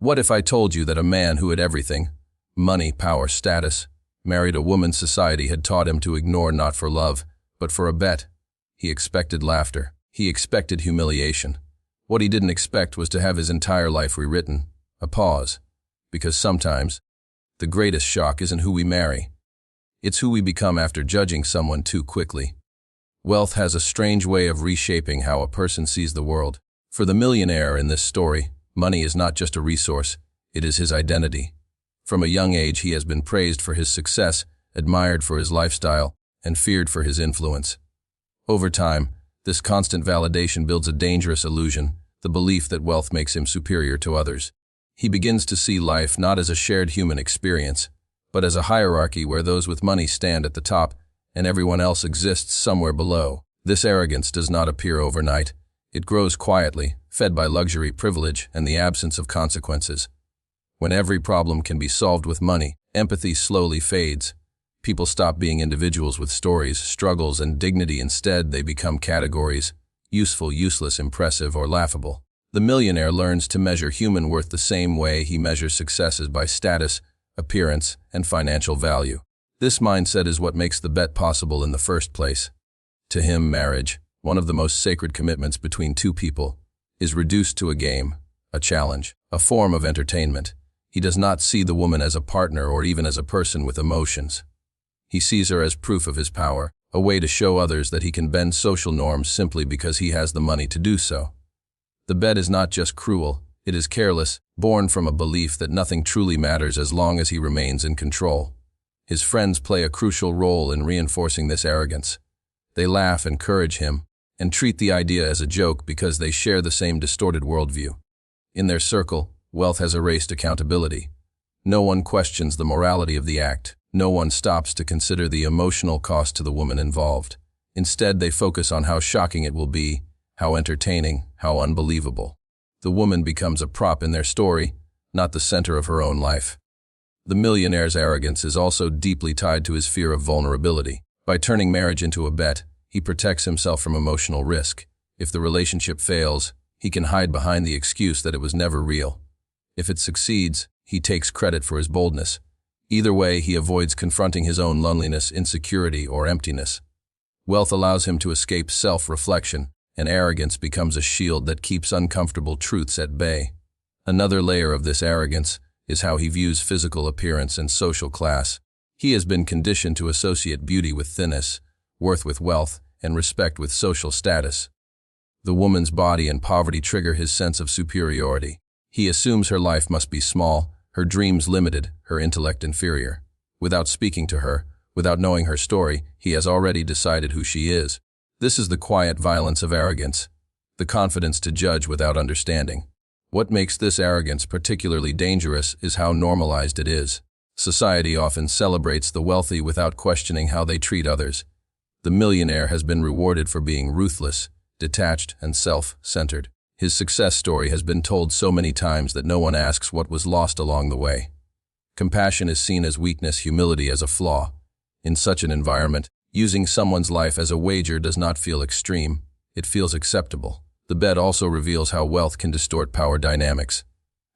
What if I told you that a man who had everything, money, power, status, married a woman society had taught him to ignore not for love, but for a bet? He expected laughter. He expected humiliation. What he didn't expect was to have his entire life rewritten, a pause. Because sometimes, the greatest shock isn't who we marry. It's who we become after judging someone too quickly. Wealth has a strange way of reshaping how a person sees the world. For the millionaire in this story, money is not just a resource, it is his identity. From a young age, he has been praised for his success, admired for his lifestyle, and feared for his influence. Over time, this constant validation builds a dangerous illusion, the belief that wealth makes him superior to others. He begins to see life not as a shared human experience, but as a hierarchy where those with money stand at the top and everyone else exists somewhere below. This arrogance does not appear overnight. It grows quietly, fed by luxury, privilege, and the absence of consequences. When every problem can be solved with money, empathy slowly fades. People stop being individuals with stories, struggles, and dignity. Instead, they become categories: useful, useless, impressive, or laughable. The millionaire learns to measure human worth the same way he measures successes, by status, appearance, and financial value. This mindset is what makes the bet possible in the first place. To him, marriage, one of the most sacred commitments between two people, is reduced to a game, a challenge, a form of entertainment. He does not see the woman as a partner or even as a person with emotions. He sees her as proof of his power, a way to show others that he can bend social norms simply because he has the money to do so. The bet is not just cruel, it is careless, born from a belief that nothing truly matters as long as he remains in control. His friends play a crucial role in reinforcing this arrogance. They laugh, encourage him, and treat the idea as a joke because they share the same distorted worldview. In their circle, wealth has erased accountability. No one questions the morality of the act. No one stops to consider the emotional cost to the woman involved. Instead, they focus on how shocking it will be, how entertaining, how unbelievable. The woman becomes a prop in their story, not the center of her own life. The millionaire's arrogance is also deeply tied to his fear of vulnerability. By turning marriage into a bet, he protects himself from emotional risk. If the relationship fails, he can hide behind the excuse that it was never real. If it succeeds, he takes credit for his boldness. Either way, he avoids confronting his own loneliness, insecurity, or emptiness. Wealth allows him to escape self-reflection, and arrogance becomes a shield that keeps uncomfortable truths at bay. Another layer of this arrogance is how he views physical appearance and social class. He has been conditioned to associate beauty with thinness, worth with wealth, and respect with social status. The woman's body and poverty trigger his sense of superiority. He assumes her life must be small, her dreams limited, her intellect inferior. Without speaking to her, without knowing her story, he has already decided who she is. This is the quiet violence of arrogance, the confidence to judge without understanding. What makes this arrogance particularly dangerous is how normalized it is. Society often celebrates the wealthy without questioning how they treat others. The millionaire has been rewarded for being ruthless, detached, and self-centered. His success story has been told so many times that no one asks what was lost along the way. Compassion is seen as weakness, humility as a flaw. In such an environment, using someone's life as a wager does not feel extreme, it feels acceptable. The bet also reveals how wealth can distort power dynamics.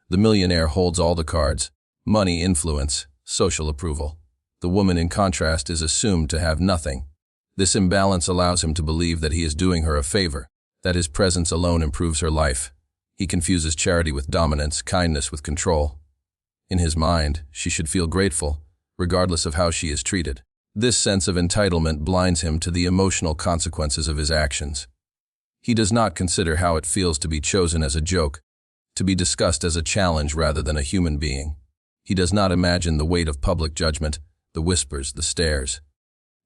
The millionaire holds all the cards: money, influence, social approval. The woman, in contrast, is assumed to have nothing. This imbalance allows him to believe that he is doing her a favor, that his presence alone improves her life. He confuses charity with dominance, kindness with control. In his mind, she should feel grateful, regardless of how she is treated. This sense of entitlement blinds him to the emotional consequences of his actions. He does not consider how it feels to be chosen as a joke, to be discussed as a challenge rather than a human being. He does not imagine the weight of public judgment, the whispers, the stares.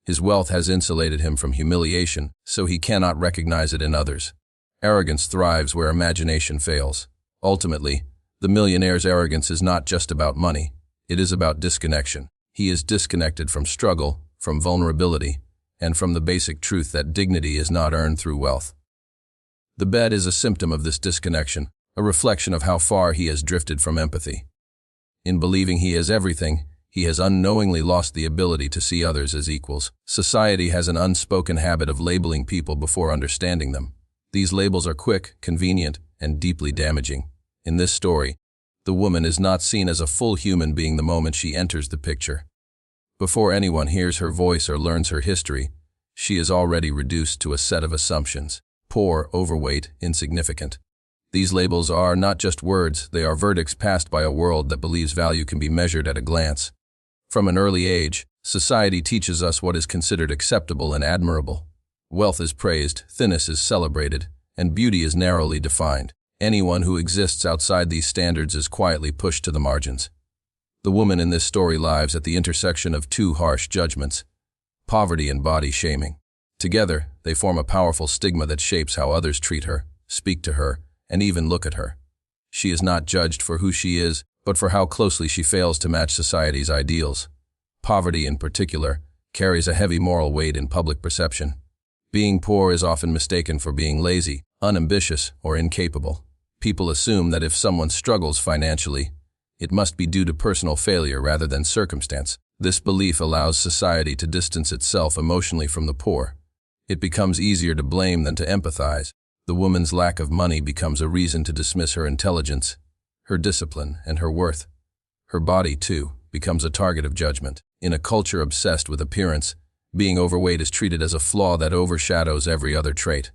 His wealth has insulated him from humiliation, so he cannot recognize it in others. Arrogance thrives where imagination fails. Ultimately, the millionaire's arrogance is not just about money. It is about disconnection. He is disconnected from struggle, from vulnerability, and from the basic truth that dignity is not earned through wealth. The bet is a symptom of this disconnection, a reflection of how far he has drifted from empathy. In believing he has everything, he has unknowingly lost the ability to see others as equals. Society has an unspoken habit of labeling people before understanding them. These labels are quick, convenient, and deeply damaging. In this story, The woman is not seen as a full human being the moment she enters the picture. Before anyone hears her voice or learns her history, she is already reduced to a set of assumptions: poor, overweight, insignificant. These labels are not just words, they are verdicts passed by a world that believes value can be measured at a glance. From an early age, society teaches us what is considered acceptable and admirable. Wealth is praised, thinness is celebrated, and beauty is narrowly defined. Anyone who exists outside these standards is quietly pushed to the margins. The woman in this story lives at the intersection of two harsh judgments: poverty and body shaming. Together, they form a powerful stigma that shapes how others treat her, speak to her, and even look at her. She is not judged for who she is, but for how closely she fails to match society's ideals. Poverty, in particular, carries a heavy moral weight in public perception. Being poor is often mistaken for being lazy, unambitious, or incapable. People assume that if someone struggles financially, it must be due to personal failure rather than circumstance. This belief allows society to distance itself emotionally from the poor. It becomes easier to blame than to empathize. The woman's lack of money becomes a reason to dismiss her intelligence, her discipline, and her worth. Her body, too, becomes a target of judgment. In a culture obsessed with appearance, being overweight is treated as a flaw that overshadows every other trait.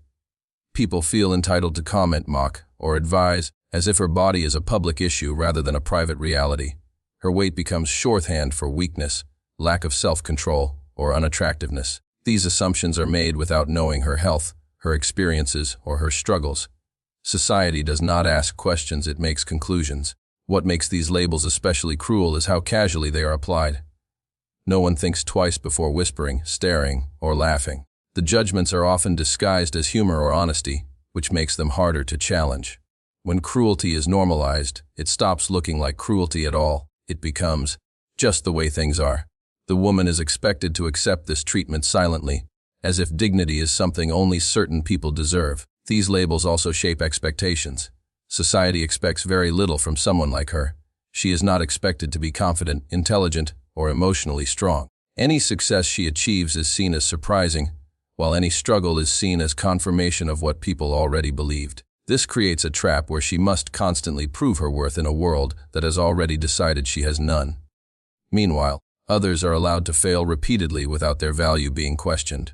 People feel entitled to comment, mock, or advise, as if her body is a public issue rather than a private reality. Her weight becomes shorthand for weakness, lack of self-control, or unattractiveness. These assumptions are made without knowing her health, her experiences, or her struggles. Society does not ask questions, it makes conclusions. What makes these labels especially cruel is how casually they are applied. No one thinks twice before whispering, staring, or laughing. The judgments are often disguised as humor or honesty, which makes them harder to challenge. When cruelty is normalized, it stops looking like cruelty at all. It becomes just the way things are. The woman is expected to accept this treatment silently, as if dignity is something only certain people deserve. These labels also shape expectations. Society expects very little from someone like her. She is not expected to be confident, intelligent, or emotionally strong. Any success she achieves is seen as surprising, while any struggle is seen as confirmation of what people already believed. This creates a trap where she must constantly prove her worth in a world that has already decided she has none. Meanwhile, others are allowed to fail repeatedly without their value being questioned.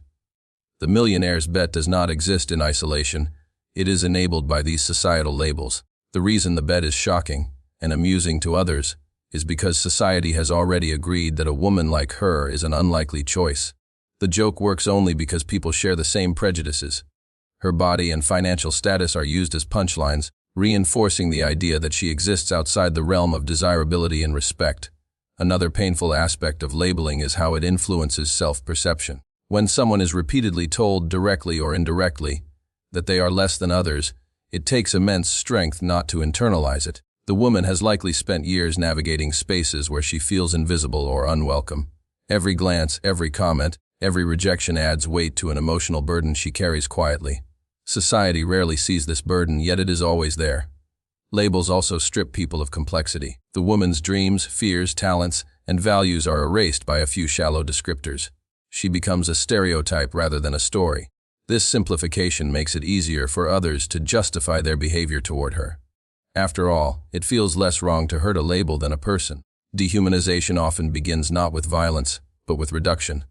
The millionaire's bet does not exist in isolation. It is enabled by these societal labels. The reason the bet is shocking and amusing to others is because society has already agreed that a woman like her is an unlikely choice. The joke works only because people share the same prejudices. Her body and financial status are used as punchlines, reinforcing the idea that she exists outside the realm of desirability and respect. Another painful aspect of labeling is how it influences self-perception. When someone is repeatedly told, directly or indirectly, that they are less than others, it takes immense strength not to internalize it. The woman has likely spent years navigating spaces where she feels invisible or unwelcome. Every glance, every comment, every rejection adds weight to an emotional burden she carries quietly. Society rarely sees this burden, yet it is always there. Labels also strip people of complexity. The woman's dreams, fears, talents, and values are erased by a few shallow descriptors. She becomes a stereotype rather than a story. This simplification makes it easier for others to justify their behavior toward her. After all, it feels less wrong to hurt a label than a person. Dehumanization often begins not with violence, but with reduction.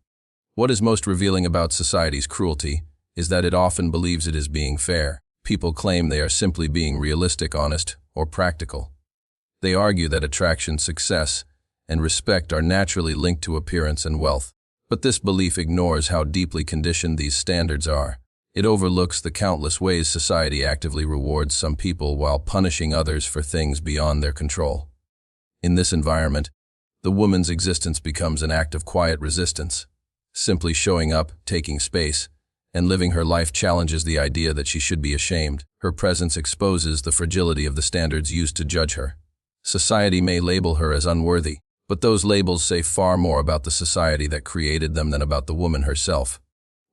What is most revealing about society's cruelty is that it often believes it is being fair. People claim they are simply being realistic, honest, or practical. They argue that attraction, success, and respect are naturally linked to appearance and wealth. But this belief ignores how deeply conditioned these standards are. It overlooks the countless ways society actively rewards some people while punishing others for things beyond their control. In this environment, the woman's existence becomes an act of quiet resistance. Simply showing up, taking space, and living her life challenges the idea that she should be ashamed. Her presence exposes the fragility of the standards used to judge her. Society may label her as unworthy, but those labels say far more about the society that created them than about the woman herself.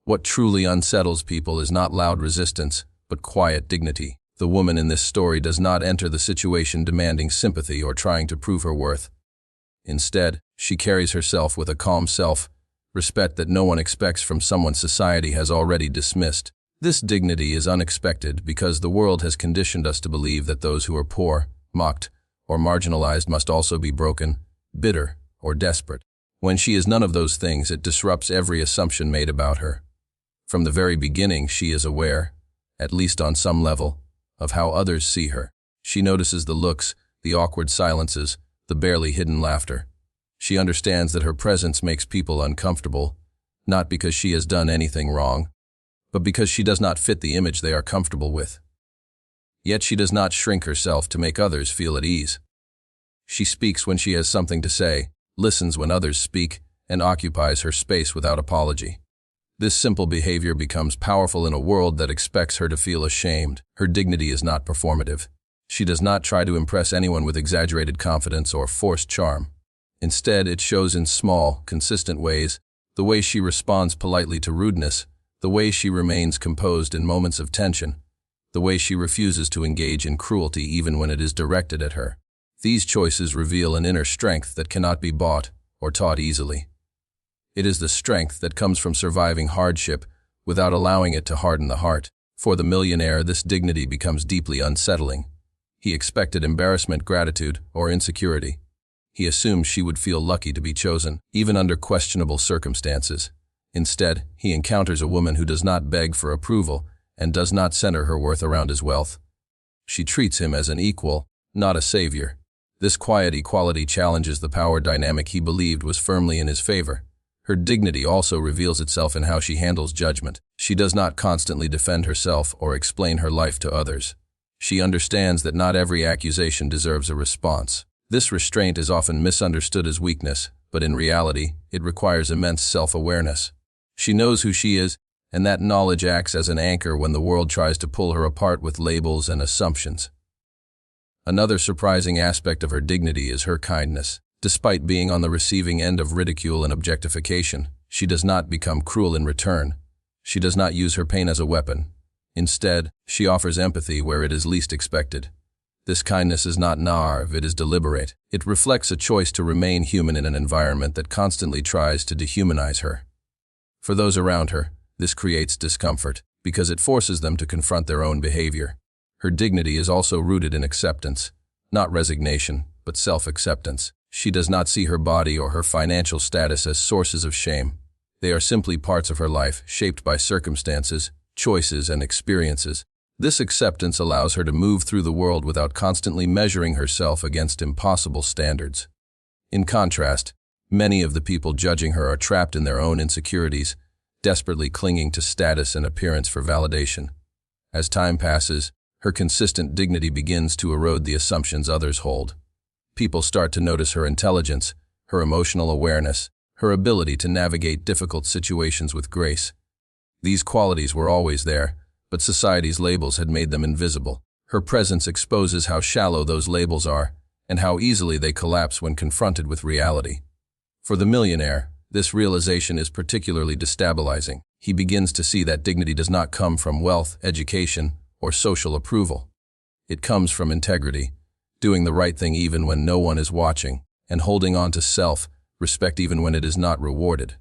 What truly unsettles people is not loud resistance, but quiet dignity. The woman in this story does not enter the situation demanding sympathy or trying to prove her worth. Instead, she carries herself with a calm self-respect that no one expects from someone society has already dismissed. This dignity is unexpected because the world has conditioned us to believe that those who are poor, mocked, or marginalized must also be broken, bitter, or desperate. When she is none of those things, it disrupts every assumption made about her. From the very beginning, she is aware, at least on some level, of how others see her. She notices the looks, the awkward silences, the barely hidden laughter. She understands that her presence makes people uncomfortable, not because she has done anything wrong, but because she does not fit the image they are comfortable with. Yet she does not shrink herself to make others feel at ease. She speaks when she has something to say, listens when others speak, and occupies her space without apology. This simple behavior becomes powerful in a world that expects her to feel ashamed. Her dignity is not performative. She does not try to impress anyone with exaggerated confidence or forced charm. Instead, it shows in small, consistent ways, the way she responds politely to rudeness, the way she remains composed in moments of tension, the way she refuses to engage in cruelty even when it is directed at her. These choices reveal an inner strength that cannot be bought or taught easily. It is the strength that comes from surviving hardship without allowing it to harden the heart. For the millionaire, this dignity becomes deeply unsettling. He expected embarrassment, gratitude, or insecurity. He assumed she would feel lucky to be chosen, even under questionable circumstances. Instead, he encounters a woman who does not beg for approval and does not center her worth around his wealth. She treats him as an equal, not a savior. This quiet equality challenges the power dynamic he believed was firmly in his favor. Her dignity also reveals itself in how she handles judgment. She does not constantly defend herself or explain her life to others. She understands that not every accusation deserves a response. This restraint is often misunderstood as weakness, but in reality, it requires immense self-awareness. She knows who she is, and that knowledge acts as an anchor when the world tries to pull her apart with labels and assumptions. Another surprising aspect of her dignity is her kindness. Despite being on the receiving end of ridicule and objectification, she does not become cruel in return. She does not use her pain as a weapon. Instead, she offers empathy where it is least expected. This kindness is not naive, it is deliberate. It reflects a choice to remain human in an environment that constantly tries to dehumanize her. For those around her, this creates discomfort, because it forces them to confront their own behavior. Her dignity is also rooted in acceptance, not resignation, but self-acceptance. She does not see her body or her financial status as sources of shame. They are simply parts of her life, shaped by circumstances, choices, and experiences. This acceptance allows her to move through the world without constantly measuring herself against impossible standards. In contrast, many of the people judging her are trapped in their own insecurities, desperately clinging to status and appearance for validation. As time passes, her consistent dignity begins to erode the assumptions others hold. People start to notice her intelligence, her emotional awareness, her ability to navigate difficult situations with grace. These qualities were always there, but society's labels had made them invisible. Her presence exposes how shallow those labels are and how easily they collapse when confronted with reality. For the millionaire, this realization is particularly destabilizing. He begins to see that dignity does not come from wealth, education, or social approval. It comes from integrity, doing the right thing even when no one is watching, and holding on to self-respect even when it is not rewarded.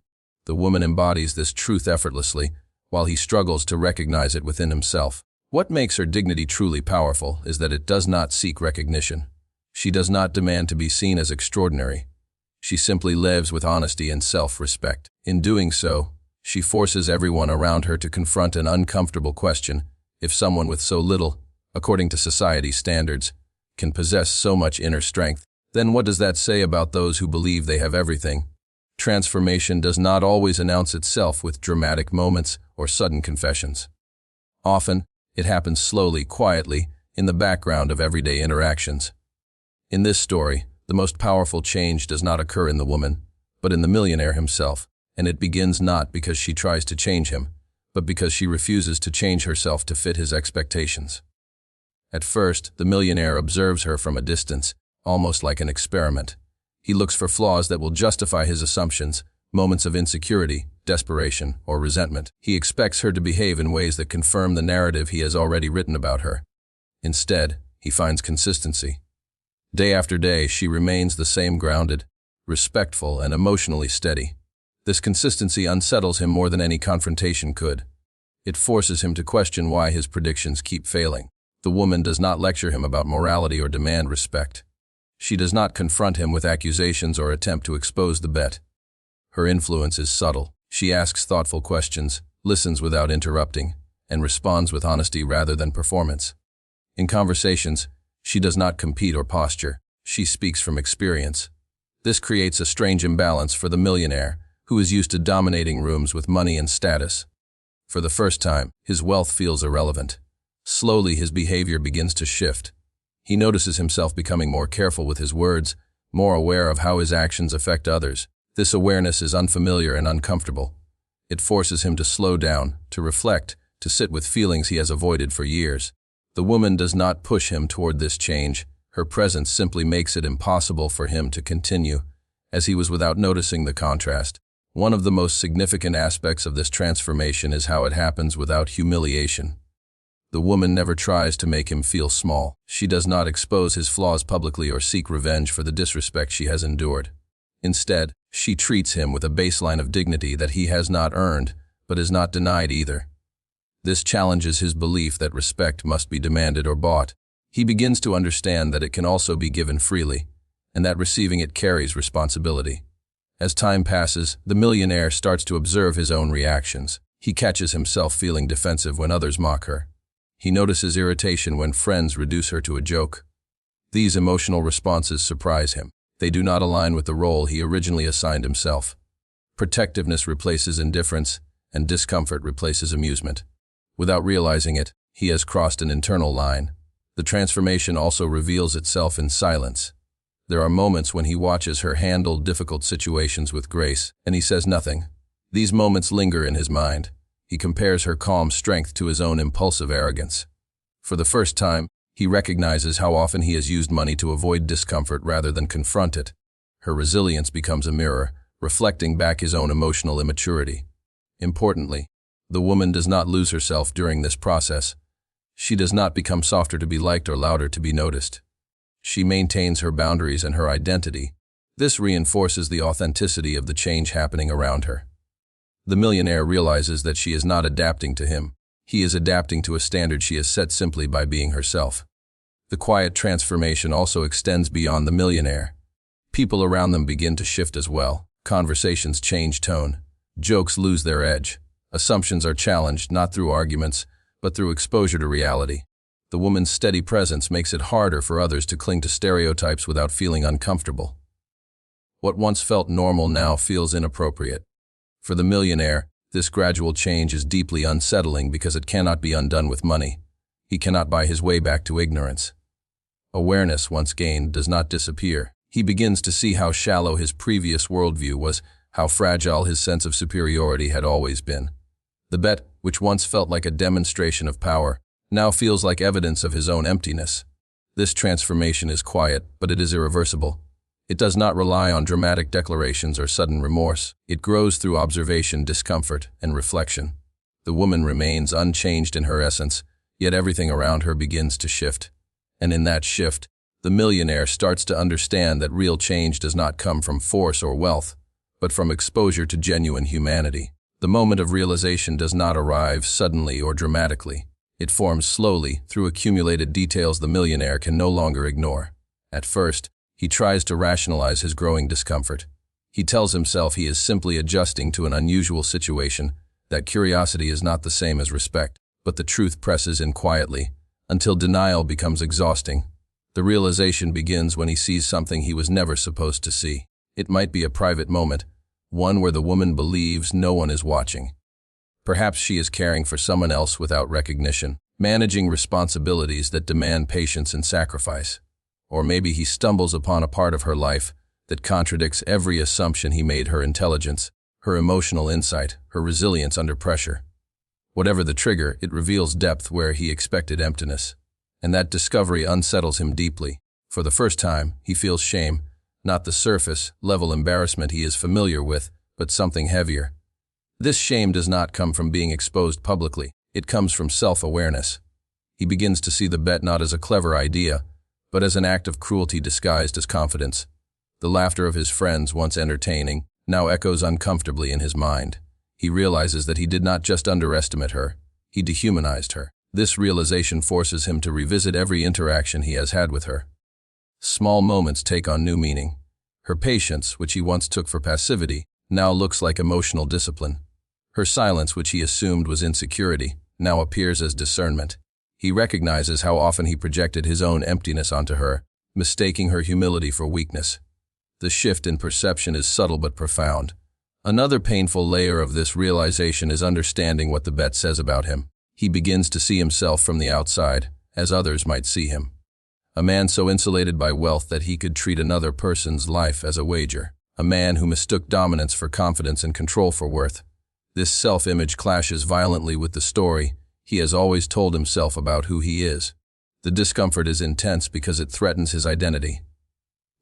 The woman embodies this truth effortlessly, while he struggles to recognize it within himself. What makes her dignity truly powerful is that it does not seek recognition. She does not demand to be seen as extraordinary. She simply lives with honesty and self-respect. In doing so, she forces everyone around her to confront an uncomfortable question: if someone with so little, according to society's standards, can possess so much inner strength, then what does that say about those who believe they have everything? Transformation does not always announce itself with dramatic moments or sudden confessions. Often, it happens slowly, quietly, in the background of everyday interactions. In this story, the most powerful change does not occur in the woman, but in the millionaire himself, and it begins not because she tries to change him, but because she refuses to change herself to fit his expectations. At first, the millionaire observes her from a distance, almost like an experiment. He looks for flaws that will justify his assumptions, moments of insecurity, desperation, or resentment. He expects her to behave in ways that confirm the narrative he has already written about her. Instead, he finds consistency. Day after day, she remains the same, grounded, respectful, and emotionally steady. This consistency unsettles him more than any confrontation could. It forces him to question why his predictions keep failing. The woman does not lecture him about morality or demand respect. She does not confront him with accusations or attempt to expose the bet. Her influence is subtle. She asks thoughtful questions, listens without interrupting, and responds with honesty rather than performance. In conversations, she does not compete or posture. She speaks from experience. This creates a strange imbalance for the millionaire, who is used to dominating rooms with money and status. For the first time, his wealth feels irrelevant. Slowly, his behavior begins to shift. He notices himself becoming more careful with his words, more aware of how his actions affect others. This awareness is unfamiliar and uncomfortable. It forces him to slow down, to reflect, to sit with feelings he has avoided for years. The woman does not push him toward this change. Her presence simply makes it impossible for him to continue, as he was without noticing the contrast. One of the most significant aspects of this transformation is how it happens without humiliation. The woman never tries to make him feel small. She does not expose his flaws publicly or seek revenge for the disrespect she has endured. Instead, she treats him with a baseline of dignity that he has not earned, but is not denied either. This challenges his belief that respect must be demanded or bought. He begins to understand that it can also be given freely, and that receiving it carries responsibility. As time passes, the millionaire starts to observe his own reactions. He catches himself feeling defensive when others mock her. He notices irritation when friends reduce her to a joke. These emotional responses surprise him. They do not align with the role he originally assigned himself. Protectiveness replaces indifference, and discomfort replaces amusement. Without realizing it, he has crossed an internal line. The transformation also reveals itself in silence. There are moments when he watches her handle difficult situations with grace, and he says nothing. These moments linger in his mind. He compares her calm strength to his own impulsive arrogance. For the first time, he recognizes how often he has used money to avoid discomfort rather than confront it. Her resilience becomes a mirror, reflecting back his own emotional immaturity. Importantly, the woman does not lose herself during this process. She does not become softer to be liked or louder to be noticed. She maintains her boundaries and her identity. This reinforces the authenticity of the change happening around her. The millionaire realizes that she is not adapting to him. He is adapting to a standard she has set simply by being herself. The quiet transformation also extends beyond the millionaire. People around them begin to shift as well. Conversations change tone. Jokes lose their edge. Assumptions are challenged not through arguments, but through exposure to reality. The woman's steady presence makes it harder for others to cling to stereotypes without feeling uncomfortable. What once felt normal now feels inappropriate. For the millionaire, this gradual change is deeply unsettling because it cannot be undone with money. He cannot buy his way back to ignorance. Awareness, once gained, does not disappear. He begins to see how shallow his previous worldview was, how fragile his sense of superiority had always been. The bet, which once felt like a demonstration of power, now feels like evidence of his own emptiness. This transformation is quiet, but it is irreversible. It does not rely on dramatic declarations or sudden remorse. It grows through observation, discomfort, and reflection. The woman remains unchanged in her essence, yet everything around her begins to shift. And in that shift, the millionaire starts to understand that real change does not come from force or wealth, but from exposure to genuine humanity. The moment of realization does not arrive suddenly or dramatically. It forms slowly through accumulated details the millionaire can no longer ignore. At first, he tries to rationalize his growing discomfort. He tells himself he is simply adjusting to an unusual situation, that curiosity is not the same as respect. But the truth presses in quietly, until denial becomes exhausting. The realization begins when he sees something he was never supposed to see. It might be a private moment, one where the woman believes no one is watching. Perhaps she is caring for someone else without recognition, managing responsibilities that demand patience and sacrifice. Or maybe he stumbles upon a part of her life that contradicts every assumption he made: her intelligence, her emotional insight, her resilience under pressure. Whatever the trigger, it reveals depth where he expected emptiness. And that discovery unsettles him deeply. For the first time, he feels shame, not the surface-level embarrassment he is familiar with, but something heavier. This shame does not come from being exposed publicly. It comes from self-awareness. He begins to see the bet not as a clever idea, but as an act of cruelty disguised as confidence. The laughter of his friends, once entertaining, now echoes uncomfortably in his mind. He realizes that he did not just underestimate her, he dehumanized her. This realization forces him to revisit every interaction he has had with her. Small moments take on new meaning. Her patience, which he once took for passivity, now looks like emotional discipline. Her silence, which he assumed was insecurity, now appears as discernment. He recognizes how often he projected his own emptiness onto her, mistaking her humility for weakness. The shift in perception is subtle but profound. Another painful layer of this realization is understanding what the bet says about him. He begins to see himself from the outside, as others might see him. A man so insulated by wealth that he could treat another person's life as a wager. A man who mistook dominance for confidence and control for worth. This self-image clashes violently with the story he has always told himself about who he is. The discomfort is intense because it threatens his identity.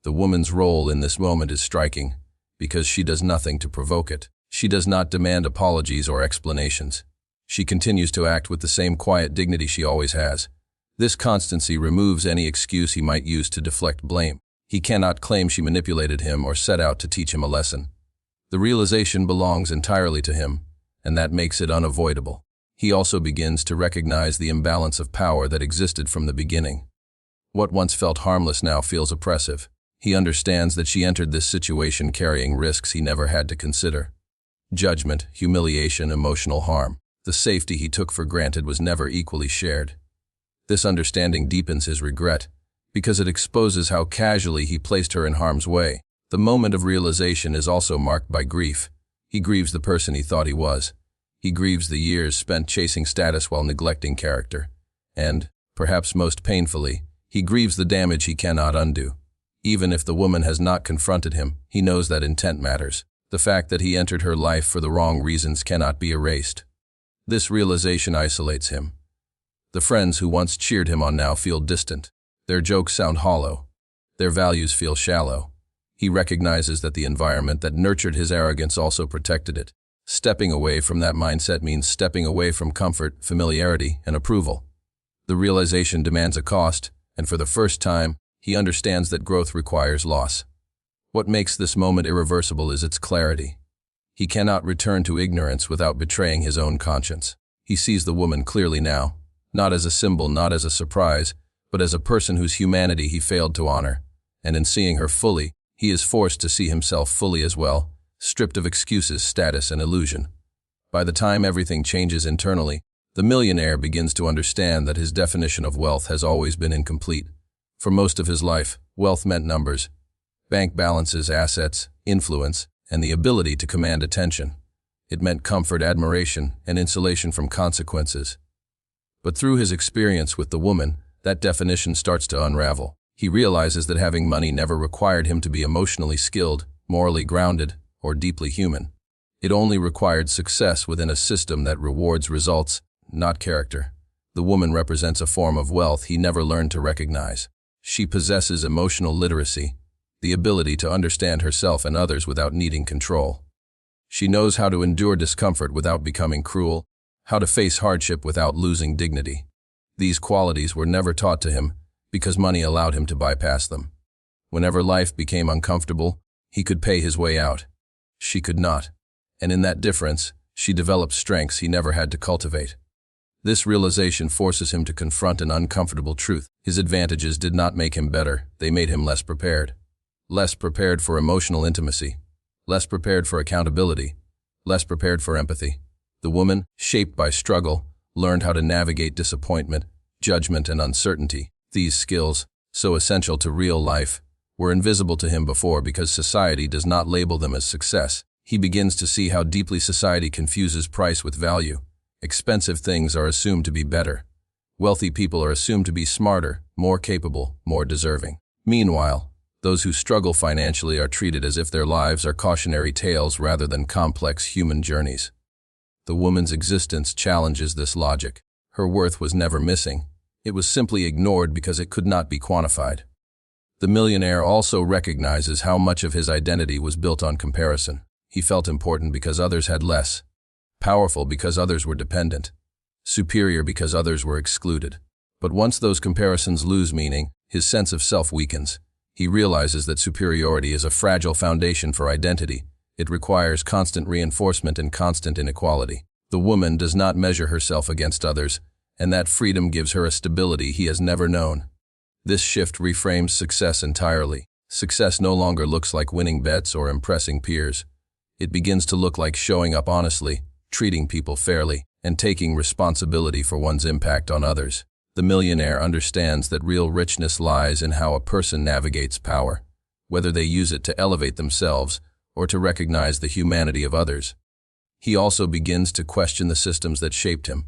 The woman's role in this moment is striking, because she does nothing to provoke it. She does not demand apologies or explanations. She continues to act with the same quiet dignity she always has. This constancy removes any excuse he might use to deflect blame. He cannot claim she manipulated him or set out to teach him a lesson. The realization belongs entirely to him, and that makes it unavoidable. He also begins to recognize the imbalance of power that existed from the beginning. What once felt harmless now feels oppressive. He understands that she entered this situation carrying risks he never had to consider. Judgment, humiliation, emotional harm. The safety he took for granted was never equally shared. This understanding deepens his regret, because it exposes how casually he placed her in harm's way. The moment of realization is also marked by grief. He grieves the person he thought he was. He grieves the years spent chasing status while neglecting character. And, perhaps most painfully, he grieves the damage he cannot undo. Even if the woman has not confronted him, he knows that intent matters. The fact that he entered her life for the wrong reasons cannot be erased. This realization isolates him. The friends who once cheered him on now feel distant. Their jokes sound hollow. Their values feel shallow. He recognizes that the environment that nurtured his arrogance also protected it. Stepping away from that mindset means stepping away from comfort, familiarity, and approval. The realization demands a cost, and for the first time, he understands that growth requires loss. What makes this moment irreversible is its clarity. He cannot return to ignorance without betraying his own conscience. He sees the woman clearly now, not as a symbol, not as a surprise, but as a person whose humanity he failed to honor. And in seeing her fully, he is forced to see himself fully as well, stripped of excuses, status, and illusion. By the time everything changes internally, the millionaire begins to understand that his definition of wealth has always been incomplete. For most of his life, wealth meant numbers, bank balances, assets, influence, and the ability to command attention. It meant comfort, admiration, and insulation from consequences. But through his experience with the woman, that definition starts to unravel. He realizes that having money never required him to be emotionally skilled, morally grounded, or deeply human. It only required success within a system that rewards results, not character. The woman represents a form of wealth he never learned to recognize. She possesses emotional literacy, the ability to understand herself and others without needing control. She knows how to endure discomfort without becoming cruel, how to face hardship without losing dignity. These qualities were never taught to him because money allowed him to bypass them. Whenever life became uncomfortable, he could pay his way out. She could not, and in that difference, she developed strengths he never had to cultivate. This realization forces him to confront an uncomfortable truth. His advantages did not make him better, they made him less prepared. Less prepared for emotional intimacy, less prepared for accountability, less prepared for empathy. The woman, shaped by struggle, learned how to navigate disappointment, judgment, and uncertainty. These skills, so essential to real life, were invisible to him before because society does not label them as success. He begins to see how deeply society confuses price with value. Expensive things are assumed to be better. Wealthy people are assumed to be smarter, more capable, more deserving. Meanwhile, those who struggle financially are treated as if their lives are cautionary tales rather than complex human journeys. The woman's existence challenges this logic. Her worth was never missing. It was simply ignored because it could not be quantified. The millionaire also recognizes how much of his identity was built on comparison. He felt important because others had less, powerful because others were dependent, superior because others were excluded. But once those comparisons lose meaning, his sense of self weakens. He realizes that superiority is a fragile foundation for identity. It requires constant reinforcement and constant inequality. The woman does not measure herself against others, and that freedom gives her a stability he has never known. This shift reframes success entirely. Success no longer looks like winning bets or impressing peers. It begins to look like showing up honestly, treating people fairly, and taking responsibility for one's impact on others. The millionaire understands that real richness lies in how a person navigates power, whether they use it to elevate themselves or to recognize the humanity of others. He also begins to question the systems that shaped him.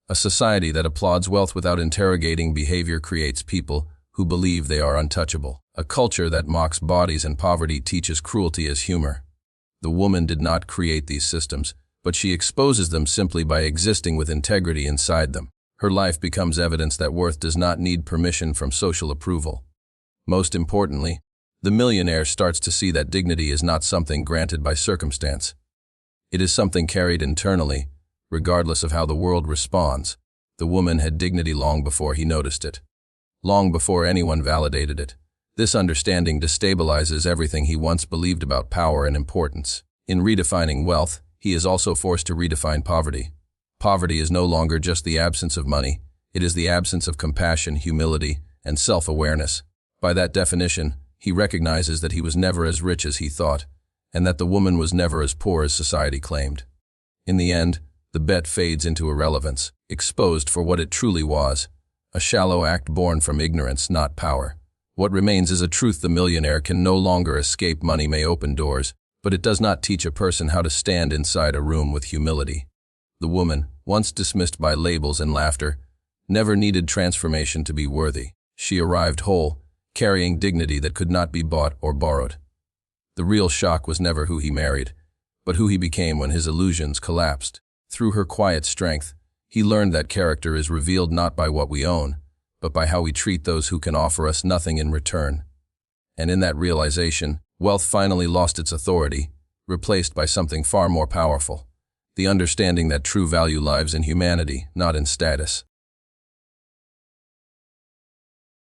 A society that applauds wealth without interrogating behavior creates people who believe they are untouchable. A culture that mocks bodies and poverty teaches cruelty as humor. The woman did not create these systems, but she exposes them simply by existing with integrity inside them. Her life becomes evidence that worth does not need permission from social approval. Most importantly, the millionaire starts to see that dignity is not something granted by circumstance. It is something carried internally, regardless of how the world responds. The woman had dignity long before he noticed it, long before anyone validated it. This understanding destabilizes everything he once believed about power and importance. In redefining wealth, he is also forced to redefine poverty. Poverty is no longer just the absence of money, it is the absence of compassion, humility, and self-awareness. By that definition, he recognizes that he was never as rich as he thought, and that the woman was never as poor as society claimed. In the end, the bet fades into irrelevance, exposed for what it truly was, a shallow act born from ignorance, not power. What remains is a truth: the millionaire can no longer escape. Money may open doors, but it does not teach a person how to stand inside a room with humility. The woman, once dismissed by labels and laughter, never needed transformation to be worthy. She arrived whole, carrying dignity that could not be bought or borrowed. The real shock was never who he married, but who he became when his illusions collapsed. Through her quiet strength, he learned that character is revealed not by what we own, but by how we treat those who can offer us nothing in return. And in that realization, wealth finally lost its authority, replaced by something far more powerful: the understanding that true value lies in humanity, not in status.